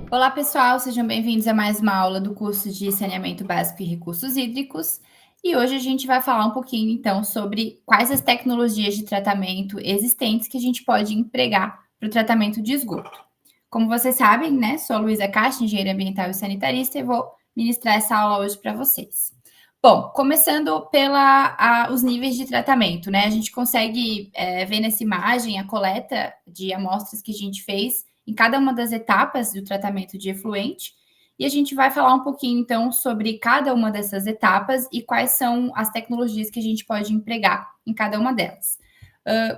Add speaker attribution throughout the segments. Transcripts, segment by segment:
Speaker 1: Olá, pessoal, sejam bem-vindos a mais uma aula do curso de Saneamento Básico e Recursos Hídricos. E hoje a gente vai falar um pouquinho, então, sobre quais as tecnologias de tratamento existentes que a gente pode empregar para o tratamento de esgoto. Como vocês sabem, né, sou a Luísa Castro, engenheira ambiental e sanitarista, e vou ministrar essa aula hoje para vocês. Bom, começando os níveis de tratamento, né? A gente consegue ver nessa imagem a coleta de amostras que a gente fez em cada uma das etapas do tratamento de efluente, e a gente vai falar um pouquinho, então, sobre cada uma dessas etapas e quais são as tecnologias que a gente pode empregar em cada uma delas.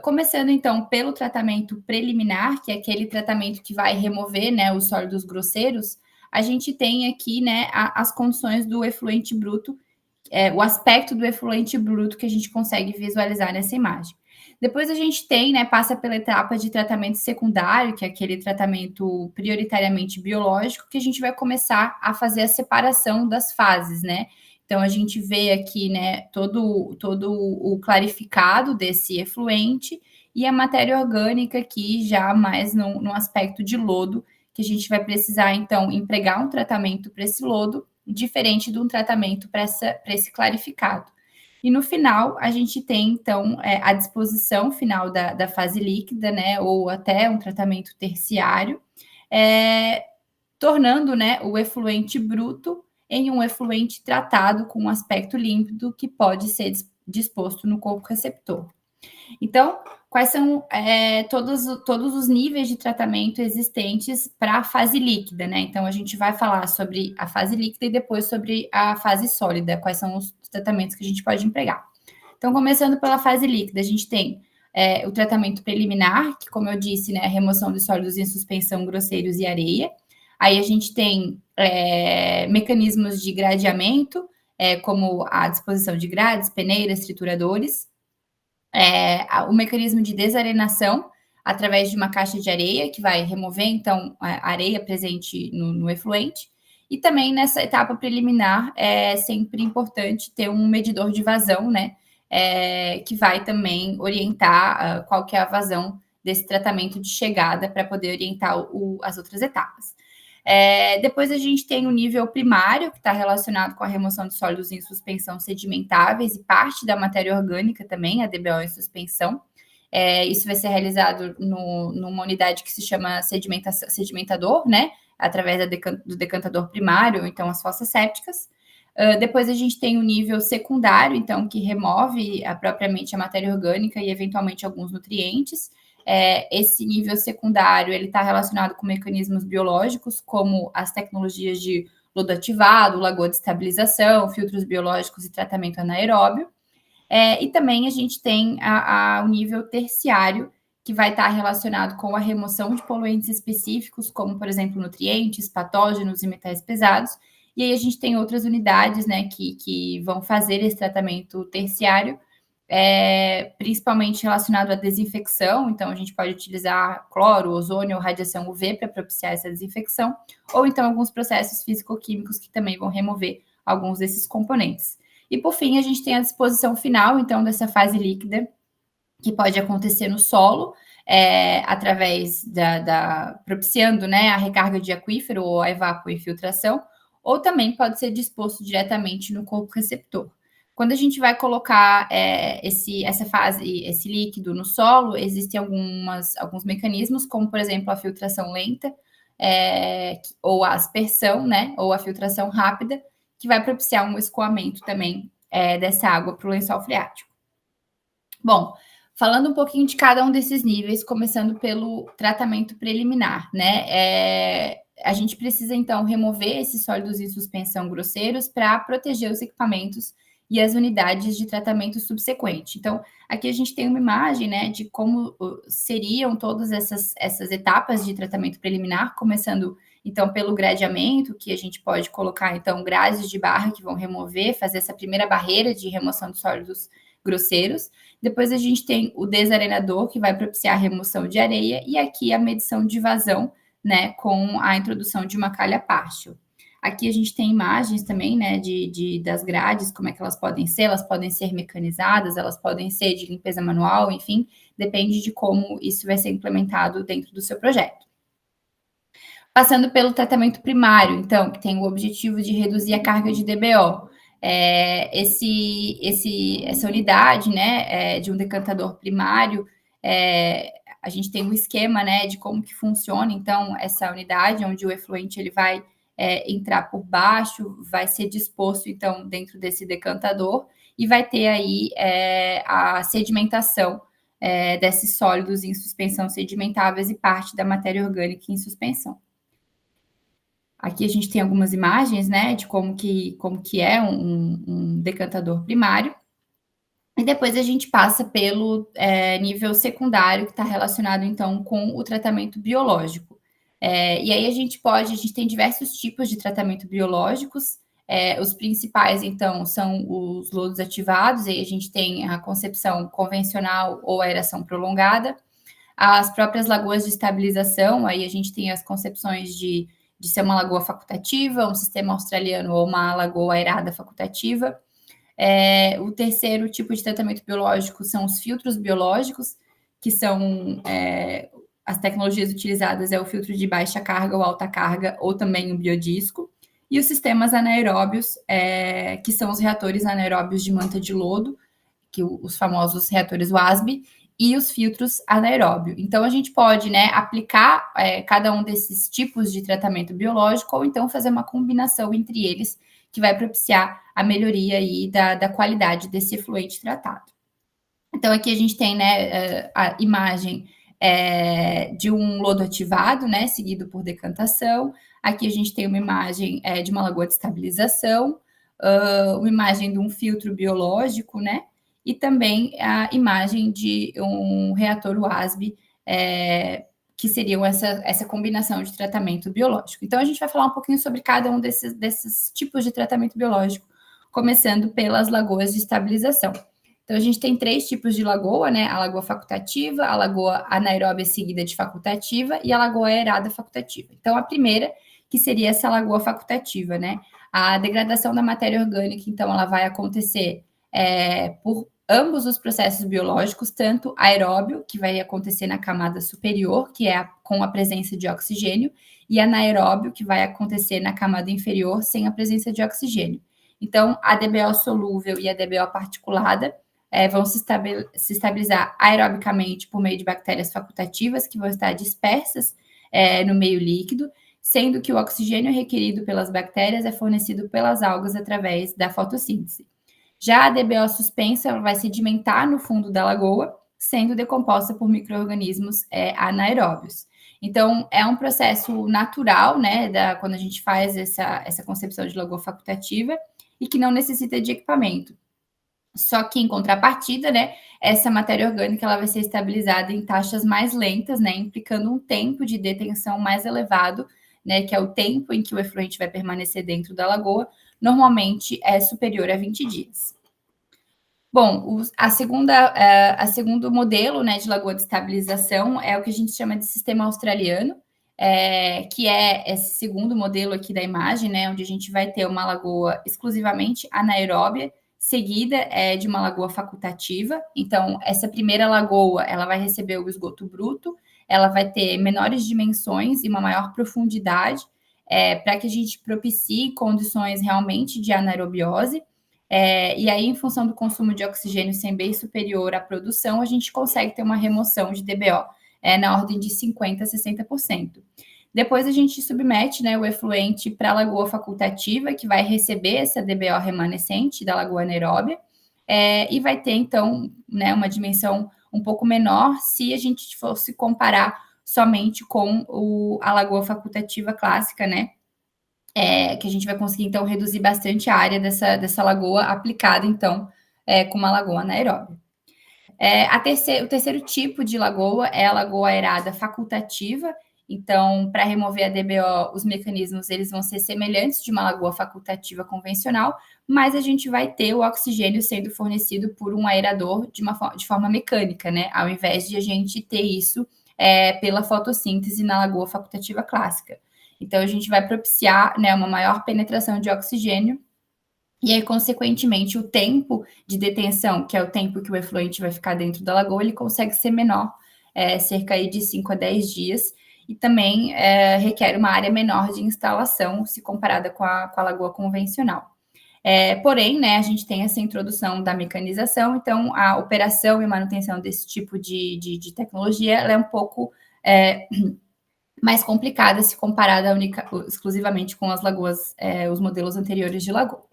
Speaker 1: Começando, então, pelo tratamento preliminar, que é aquele tratamento que vai remover, né, os sólidos grosseiros, a gente tem aqui, né, as condições do efluente bruto, o aspecto do efluente bruto que a gente consegue visualizar nessa imagem. Depois a gente tem, né, passa pela etapa de tratamento secundário, que é aquele tratamento prioritariamente biológico, que a gente vai começar a fazer a separação das fases, né? Então a gente vê aqui, né, todo o clarificado desse efluente e a matéria orgânica aqui já mais no aspecto de lodo, que a gente vai precisar, então, empregar um tratamento para esse lodo, diferente de um tratamento para esse clarificado. E no final, a gente tem, então, a disposição final da fase líquida, né, ou até um tratamento terciário, tornando, né, o efluente bruto em um efluente tratado com um aspecto límpido que pode ser disposto no corpo receptor. Então, quais são todos os níveis de tratamento existentes para a fase líquida, né? Então, a gente vai falar sobre a fase líquida e depois sobre a fase sólida, quais são os tratamentos que a gente pode empregar. Então, começando pela fase líquida, a gente tem o tratamento preliminar, que, como eu disse, né, a remoção de sólidos em suspensão, grosseiros e areia. Aí a gente tem mecanismos de gradeamento, como a disposição de grades, peneiras, trituradores. O mecanismo de desarenação através de uma caixa de areia, que vai remover, então, a areia presente no efluente. E também nessa etapa preliminar é sempre importante ter um medidor de vazão, né? Que vai também orientar qual que é a vazão desse tratamento de chegada para poder orientar as outras etapas. Depois a gente tem o nível primário, que está relacionado com a remoção de sólidos em suspensão sedimentáveis e parte da matéria orgânica também, a DBO em suspensão. Isso vai ser realizado numa unidade que se chama sedimentador, né? Através do decantador primário, então as fossas sépticas. Depois a gente tem o nível secundário, então, que remove propriamente a matéria orgânica e eventualmente alguns nutrientes. Esse nível secundário ele está relacionado com mecanismos biológicos, como as tecnologias de lodo ativado, lagoa de estabilização, filtros biológicos e tratamento anaeróbio. E também a gente tem o nível terciário, que vai estar relacionado com a remoção de poluentes específicos, como, por exemplo, nutrientes, patógenos e metais pesados. E aí a gente tem outras unidades, né, que vão fazer esse tratamento terciário, principalmente relacionado à desinfecção. Então, a gente pode utilizar cloro, ozônio ou radiação UV para propiciar essa desinfecção, ou então alguns processos físico-químicos que também vão remover alguns desses componentes. E, por fim, a gente tem a disposição final, então, dessa fase líquida, que pode acontecer no solo, através propiciando, né, a recarga de aquífero ou a evapoinfiltração, ou também pode ser disposto diretamente no corpo receptor. Quando a gente vai colocar esse líquido no solo, existem alguns mecanismos, como, por exemplo, a filtração lenta, ou a aspersão, né, ou a filtração rápida, que vai propiciar um escoamento também dessa água para o lençol freático. Bom, falando um pouquinho de cada um desses níveis, começando pelo tratamento preliminar, né? A gente precisa, então, remover esses sólidos em suspensão grosseiros para proteger os equipamentos e as unidades de tratamento subsequente. Então, aqui a gente tem uma imagem, né, de como seriam todas essas etapas de tratamento preliminar, começando, então, pelo gradeamento, que a gente pode colocar, então, grades de barra que vão remover, fazer essa primeira barreira de remoção de sólidos grosseiros. Depois a gente tem o desarenador, que vai propiciar a remoção de areia, e aqui a medição de vazão, né, com a introdução de uma calha partial. Aqui a gente tem imagens também, né, das grades, como é que elas podem ser mecanizadas, elas podem ser de limpeza manual, enfim, depende de como isso vai ser implementado dentro do seu projeto. Passando pelo tratamento primário, então, que tem o objetivo de reduzir a carga de DBO. Essa unidade, né, de um decantador primário, a gente tem um esquema, né, de como que funciona, então, essa unidade, onde o efluente ele vai entrar por baixo, vai ser disposto, então, dentro desse decantador, e vai ter aí a sedimentação desses sólidos em suspensão sedimentáveis e parte da matéria orgânica em suspensão. Aqui a gente tem algumas imagens, né, de como que é um decantador primário. E depois a gente passa pelo nível secundário, que está relacionado, então, com o tratamento biológico. E aí a gente tem diversos tipos de tratamento biológicos. Os principais, então, são os lodos ativados, e aí a gente tem a concepção convencional ou aeração prolongada. As próprias lagoas de estabilização, aí a gente tem as concepções de ser uma lagoa facultativa, um sistema australiano ou uma lagoa aerada facultativa. O terceiro tipo de tratamento biológico são os filtros biológicos, que são as tecnologias utilizadas o filtro de baixa carga ou alta carga, ou também o biodisco, e os sistemas anaeróbios, que são os reatores anaeróbios de manta de lodo, que os famosos reatores WASB, e os filtros anaeróbio. Então, a gente pode, né, aplicar cada um desses tipos de tratamento biológico, ou então fazer uma combinação entre eles, que vai propiciar a melhoria aí da qualidade desse efluente tratado. Então, aqui a gente tem, né, a imagem de um lodo ativado, né, seguido por decantação. Aqui a gente tem uma imagem de uma lagoa de estabilização, uma imagem de um filtro biológico, né, e também a imagem de um reator WASB, que seriam essa combinação de tratamento biológico. Então, a gente vai falar um pouquinho sobre cada um desses tipos de tratamento biológico, começando pelas lagoas de estabilização. Então, a gente tem 3 tipos de lagoa, né? A lagoa facultativa, a lagoa anaeróbia seguida de facultativa e a lagoa aerada facultativa. Então, a primeira, que seria essa lagoa facultativa, né? A degradação da matéria orgânica, então, ela vai acontecer por ambos os processos biológicos, tanto aeróbio, que vai acontecer na camada superior, que é com a presença de oxigênio, e anaeróbio, que vai acontecer na camada inferior, sem a presença de oxigênio. Então, a DBO solúvel e a DBO particulada vão se estabilizar aerobicamente por meio de bactérias facultativas, que vão estar dispersas no meio líquido, sendo que o oxigênio requerido pelas bactérias é fornecido pelas algas através da fotossíntese. Já a DBO suspensa vai sedimentar no fundo da lagoa, sendo decomposta por micro-organismos anaeróbios. Então, é um processo natural, né, quando a gente faz essa concepção de lagoa facultativa, e que não necessita de equipamento. Só que, em contrapartida, né, essa matéria orgânica ela vai ser estabilizada em taxas mais lentas, né, implicando um tempo de detenção mais elevado, né, que é o tempo em que o efluente vai permanecer dentro da lagoa, normalmente é superior a 20 dias. Bom, a segundo modelo, né, de lagoa de estabilização é o que a gente chama de sistema australiano, que é esse segundo modelo aqui da imagem, né, onde a gente vai ter uma lagoa exclusivamente anaeróbia, seguida de uma lagoa facultativa. Então, essa primeira lagoa, ela vai receber o esgoto bruto, ela vai ter menores dimensões e uma maior profundidade, para que a gente propicie condições realmente de anaerobiose. E aí, em função do consumo de oxigênio ser bem superior à produção, a gente consegue ter uma remoção de DBO na ordem de 50% a 60%. Depois a gente submete, né, o efluente para a lagoa facultativa, que vai receber essa DBO remanescente da lagoa anaeróbia, e vai ter, então, né, uma dimensão um pouco menor se a gente fosse comparar somente com a lagoa facultativa clássica, né, que a gente vai conseguir, então, reduzir bastante a área dessa lagoa aplicada, então, com uma lagoa anaeróbia. O terceiro tipo de lagoa é a lagoa aerada facultativa. Então, para remover a DBO, os mecanismos eles vão ser semelhantes de uma lagoa facultativa convencional, mas a gente vai ter o oxigênio sendo fornecido por um aerador de forma mecânica, né? Ao invés de a gente ter isso pela fotossíntese na lagoa facultativa clássica. Então, a gente vai propiciar, né, uma maior penetração de oxigênio e aí, consequentemente, o tempo de detenção, que é o tempo que o efluente vai ficar dentro da lagoa, ele consegue ser menor, cerca aí de 5 a 10 dias, e também requer uma área menor de instalação, se comparada com a lagoa convencional. Porém, né, a gente tem essa introdução da mecanização, então a operação e manutenção desse tipo de tecnologia ela é um pouco mais complicada se comparada exclusivamente com as lagoas, os modelos anteriores de lagoa.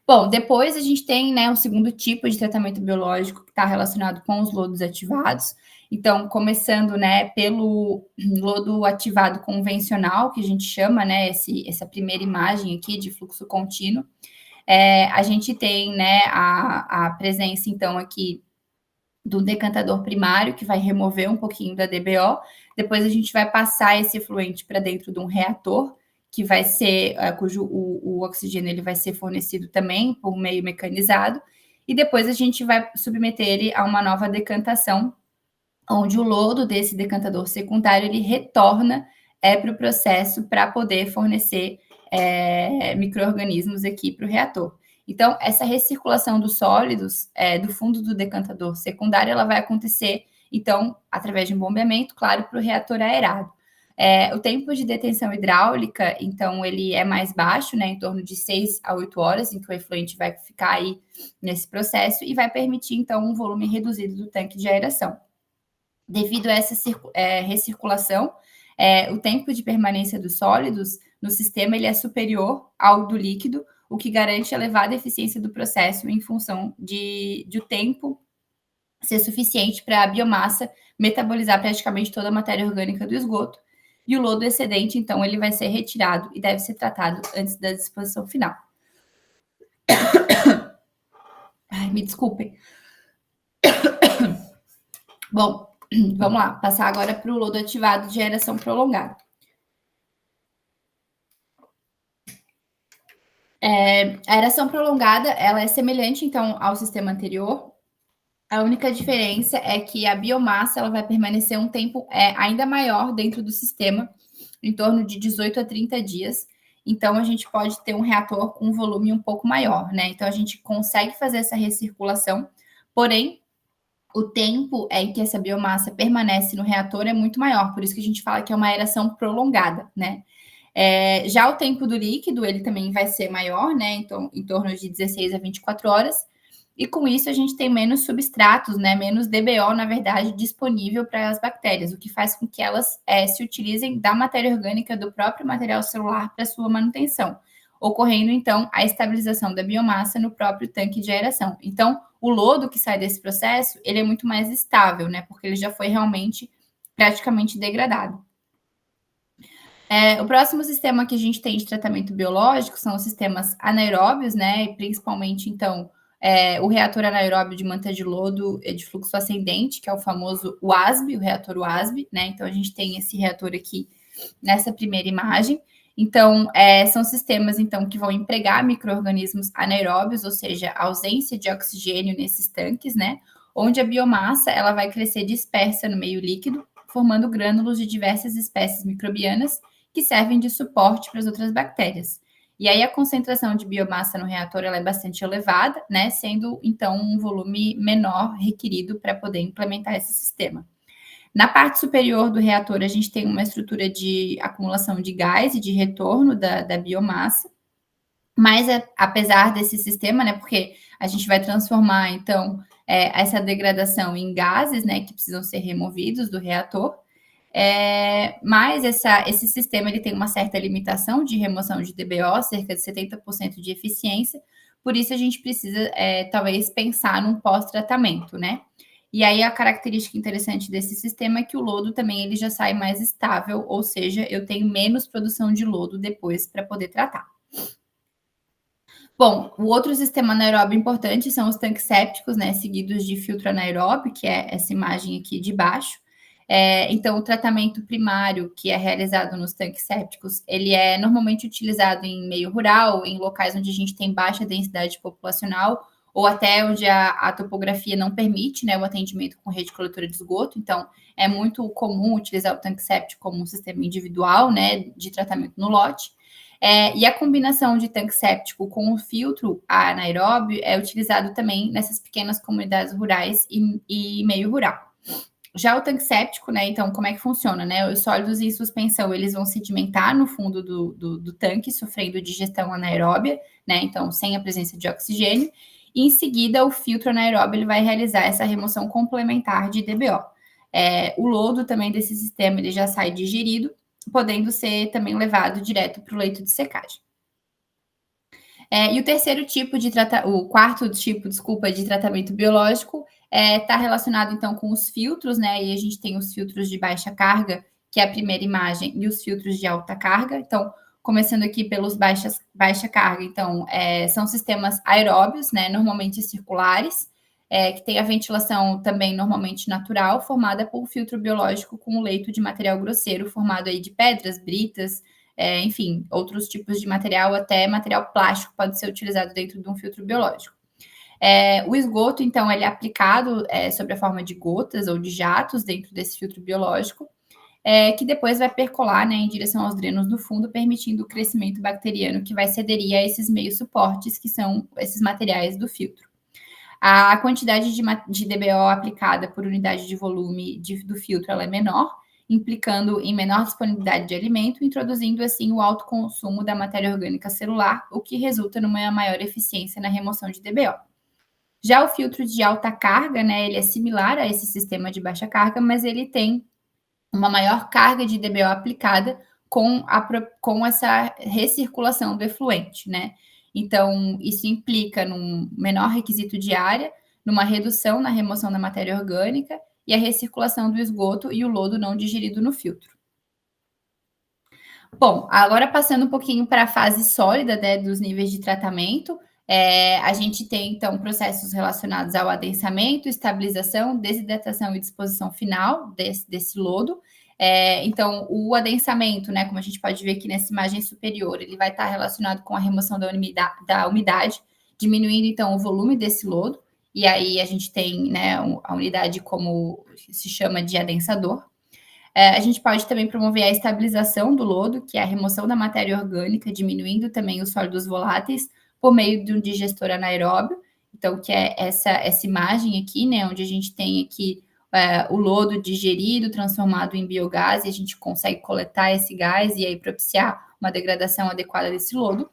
Speaker 1: Bom, depois a gente tem, né, um segundo tipo de tratamento biológico que está relacionado com os lodos ativados. Então, começando, né, pelo lodo ativado convencional, que a gente chama, né, essa primeira imagem aqui de fluxo contínuo. A gente tem, né, a presença, então, aqui do decantador primário, que vai remover um pouquinho da DBO. Depois a gente vai passar esse efluente para dentro de um reator, que vai ser, cujo o oxigênio ele vai ser fornecido também por meio mecanizado, e depois a gente vai submeter ele a uma nova decantação, onde o lodo desse decantador secundário ele retorna para o processo para poder fornecer micro-organismos aqui para o reator. Então, essa recirculação dos sólidos do fundo do decantador secundário, ela vai acontecer, então, através de um bombeamento, claro, para o reator aerado. O tempo de detenção hidráulica, então, ele é mais baixo, né, em torno de 6 a 8 horas, em que o efluente vai ficar aí nesse processo e vai permitir, então, um volume reduzido do tanque de aeração. Devido a essa recirculação, o tempo de permanência dos sólidos no sistema ele é superior ao do líquido, o que garante elevada eficiência do processo em função de o tempo ser suficiente para a biomassa metabolizar praticamente toda a matéria orgânica do esgoto. E o lodo excedente, então, ele vai ser retirado e deve ser tratado antes da disposição final. Ai, me desculpem. Bom, vamos lá, passar agora para o lodo ativado de aeração prolongada. A aeração prolongada, ela é semelhante, então, ao sistema anterior. A única diferença é que a biomassa ela vai permanecer um tempo ainda maior dentro do sistema, em torno de 18 a 30 dias. Então, a gente pode ter um reator com um volume um pouco maior, né? Então, a gente consegue fazer essa recirculação, porém, o tempo em que essa biomassa permanece no reator é muito maior, por isso que a gente fala que é uma aeração prolongada, né? Já o tempo do líquido, ele também vai ser maior, né? Então, em torno de 16 a 24 horas. E com isso a gente tem menos substratos, né? Menos DBO, na verdade, disponível para as bactérias, o que faz com que elas se utilizem da matéria orgânica do próprio material celular para sua manutenção, ocorrendo então a estabilização da biomassa no próprio tanque de aeração. Então, o lodo que sai desse processo, ele é muito mais estável, né? Porque ele já foi realmente praticamente degradado. O próximo sistema que a gente tem de tratamento biológico são os sistemas anaeróbios, né? E principalmente, então, o reator anaeróbio de manta de lodo de fluxo ascendente, que é o famoso WASB, o reator WASB, né? Então, a gente tem esse reator aqui nessa primeira imagem. Então, são sistemas, então, que vão empregar micro-organismos anaeróbios, ou seja, a ausência de oxigênio nesses tanques, né? Onde a biomassa, ela vai crescer dispersa no meio líquido, formando grânulos de diversas espécies microbianas, que servem de suporte para as outras bactérias. E aí a concentração de biomassa no reator ela é bastante elevada, né, sendo então um volume menor requerido para poder implementar esse sistema. Na parte superior do reator, a gente tem uma estrutura de acumulação de gás e de retorno da biomassa, mas apesar desse sistema, né, porque a gente vai transformar então essa degradação em gases, né, que precisam ser removidos do reator, mas esse sistema ele tem uma certa limitação de remoção de DBO, cerca de 70% de eficiência, por isso a gente precisa talvez pensar num pós-tratamento, né? E aí a característica interessante desse sistema é que o lodo também ele já sai mais estável, ou seja, eu tenho menos produção de lodo depois para poder tratar. Bom, o outro sistema anaeróbio importante são os tanques sépticos, né, seguidos de filtro anaeróbio, que é essa imagem aqui de baixo. Então, o tratamento primário que é realizado nos tanques sépticos, ele é normalmente utilizado em meio rural, em locais onde a gente tem baixa densidade populacional, ou até onde a topografia não permite, né, o atendimento com rede coletora de esgoto. Então, é muito comum utilizar o tanque séptico como um sistema individual, né, de tratamento no lote. E a combinação de tanque séptico com o filtro anaeróbio é utilizado também nessas pequenas comunidades rurais e meio rural. Já o tanque séptico, né? Então, como é que funciona, né? Os sólidos em suspensão, eles vão sedimentar no fundo do tanque, sofrendo digestão anaeróbia, né? Então, sem a presença de oxigênio. E, em seguida, o filtro anaeróbio ele vai realizar essa remoção complementar de DBO. O lodo também desse sistema, ele já sai digerido, podendo ser também levado direto para o leito de secagem. E o terceiro tipo de o quarto tipo, desculpa, de tratamento biológico está relacionado então com os filtros, né? E a gente tem os filtros de baixa carga, que é a primeira imagem, e os filtros de alta carga. Então, começando aqui pelos baixa carga, então, são sistemas aeróbios, né? Normalmente circulares, que tem a ventilação também normalmente natural, formada por filtro biológico com leito de material grosseiro, formado aí de pedras, britas, enfim, outros tipos de material, até material plástico pode ser utilizado dentro de um filtro biológico. O esgoto, então, ele é aplicado sob a forma de gotas ou de jatos dentro desse filtro biológico, que depois vai percolar, né, em direção aos drenos do fundo, permitindo o crescimento bacteriano que vai se aderir a esses meios suportes, que são esses materiais do filtro. A quantidade de DBO aplicada por unidade de volume do filtro ela é menor, implicando em menor disponibilidade de alimento, introduzindo assim o alto consumo da matéria orgânica celular, o que resulta numa maior eficiência na remoção de DBO. Já o filtro de alta carga, né, ele é similar a esse sistema de baixa carga, mas ele tem uma maior carga de DBO aplicada com essa recirculação do efluente, né? Então, isso implica num menor requisito de área, numa redução na remoção da matéria orgânica e a recirculação do esgoto e o lodo não digerido no filtro. Bom, agora passando um pouquinho para a fase sólida, né, dos níveis de tratamento, a gente tem, então, processos relacionados ao adensamento, estabilização, desidratação e disposição final desse lodo. Então, o adensamento, né, como a gente pode ver aqui nessa imagem superior, ele vai estar relacionado com a remoção da umidade, diminuindo, então, o volume desse lodo, e aí a gente tem, né, a unidade como se chama de adensador. A gente pode também promover a estabilização do lodo, que é a remoção da matéria orgânica, diminuindo também os sólidos voláteis por meio de um digestor anaeróbio. Então, que é essa imagem aqui, né, onde a gente tem aqui o lodo digerido, transformado em biogás, e a gente consegue coletar esse gás e aí propiciar uma degradação adequada desse lodo.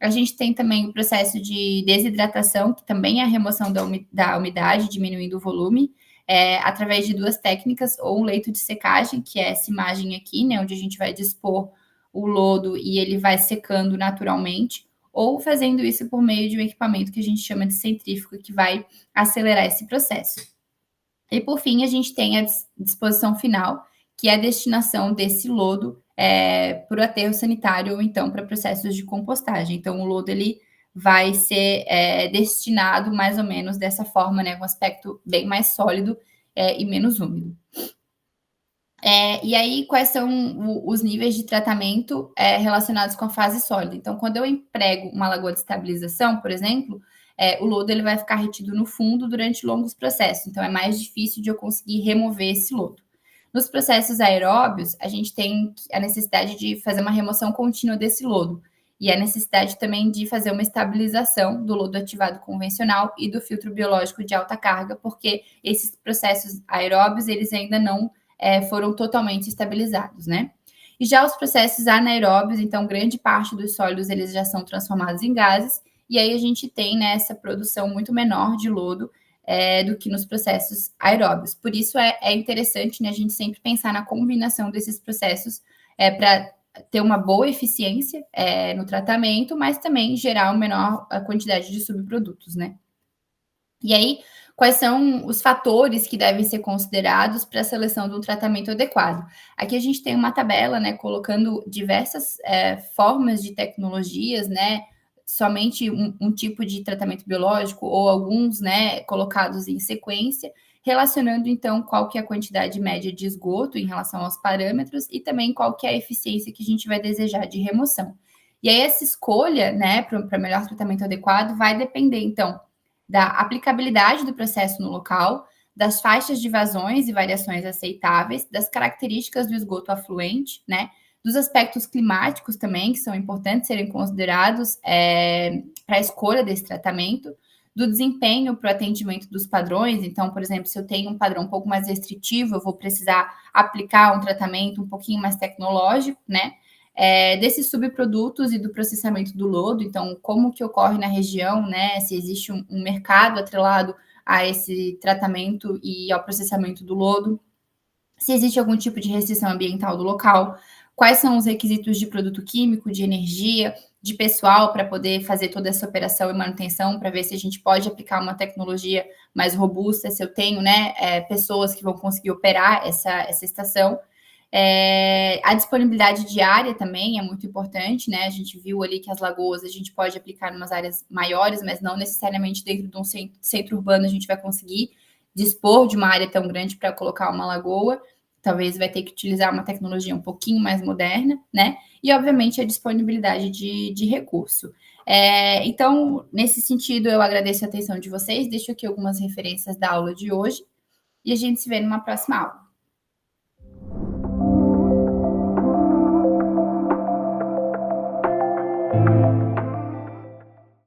Speaker 1: A gente tem também o processo de desidratação, que também é a remoção da umidade, diminuindo o volume, através de duas técnicas, ou um leito de secagem, que é essa imagem aqui, né, onde a gente vai dispor o lodo e ele vai secando naturalmente, ou fazendo isso por meio de um equipamento que a gente chama de centrífuga, que vai acelerar esse processo. E, por fim, a gente tem a disposição final, que é a destinação desse lodo para o aterro sanitário ou então para processos de compostagem. Então, o lodo ele vai ser destinado mais ou menos dessa forma, né, com um aspecto bem mais sólido e menos úmido. E aí, quais são os níveis de tratamento relacionados com a fase sólida? Então, quando eu emprego uma lagoa de estabilização, por exemplo, o lodo ele vai ficar retido no fundo durante longos processos, então é mais difícil de eu conseguir remover esse lodo. Nos processos aeróbios, a gente tem a necessidade de fazer uma remoção contínua desse lodo, e a necessidade também de fazer uma estabilização do lodo ativado convencional e do filtro biológico de alta carga, porque esses processos aeróbios, eles ainda não foram totalmente estabilizados, né? E já os processos anaeróbios, então, grande parte dos sólidos, eles já são transformados em gases, e aí a gente tem, né, essa produção muito menor de lodo do que nos processos aeróbios. Por isso é interessante, né, a gente sempre pensar na combinação desses processos para ter uma boa eficiência no tratamento, mas também gerar uma menor quantidade de subprodutos, né? E aí, quais são os fatores que devem ser considerados para a seleção de um tratamento adequado? Aqui a gente tem uma tabela, né, colocando diversas formas de tecnologias, né, somente um tipo de tratamento biológico ou alguns, né, colocados em sequência, relacionando, então, qual que é a quantidade média de esgoto em relação aos parâmetros e também qual que é a eficiência que a gente vai desejar de remoção. E aí, essa escolha, né, para melhor tratamento adequado vai depender, então, da aplicabilidade do processo no local, das faixas de vazões e variações aceitáveis, das características do esgoto afluente, né? Dos aspectos climáticos também, que são importantes serem considerados para a escolha desse tratamento, do desempenho para o atendimento dos padrões. Então, por exemplo, se eu tenho um padrão um pouco mais restritivo, eu vou precisar aplicar um tratamento um pouquinho mais tecnológico, né? Desses subprodutos e do processamento do lodo. Então, como que ocorre na região, né? Se existe um mercado atrelado a esse tratamento e ao processamento do lodo, se existe algum tipo de restrição ambiental do local, quais são os requisitos de produto químico, de energia, de pessoal para poder fazer toda essa operação e manutenção, para ver se a gente pode aplicar uma tecnologia mais robusta, se eu tenho, né, pessoas que vão conseguir operar essa estação. A disponibilidade de área também é muito importante, né? A gente viu ali que as lagoas a gente pode aplicar em umas áreas maiores, mas não necessariamente dentro de um centro urbano a gente vai conseguir dispor de uma área tão grande para colocar uma lagoa. Talvez vai ter que utilizar uma tecnologia um pouquinho mais moderna, né? E, obviamente, a disponibilidade de recurso. Então, nesse sentido, eu agradeço a atenção de vocês, deixo aqui algumas referências da aula de hoje e a gente se vê numa próxima aula.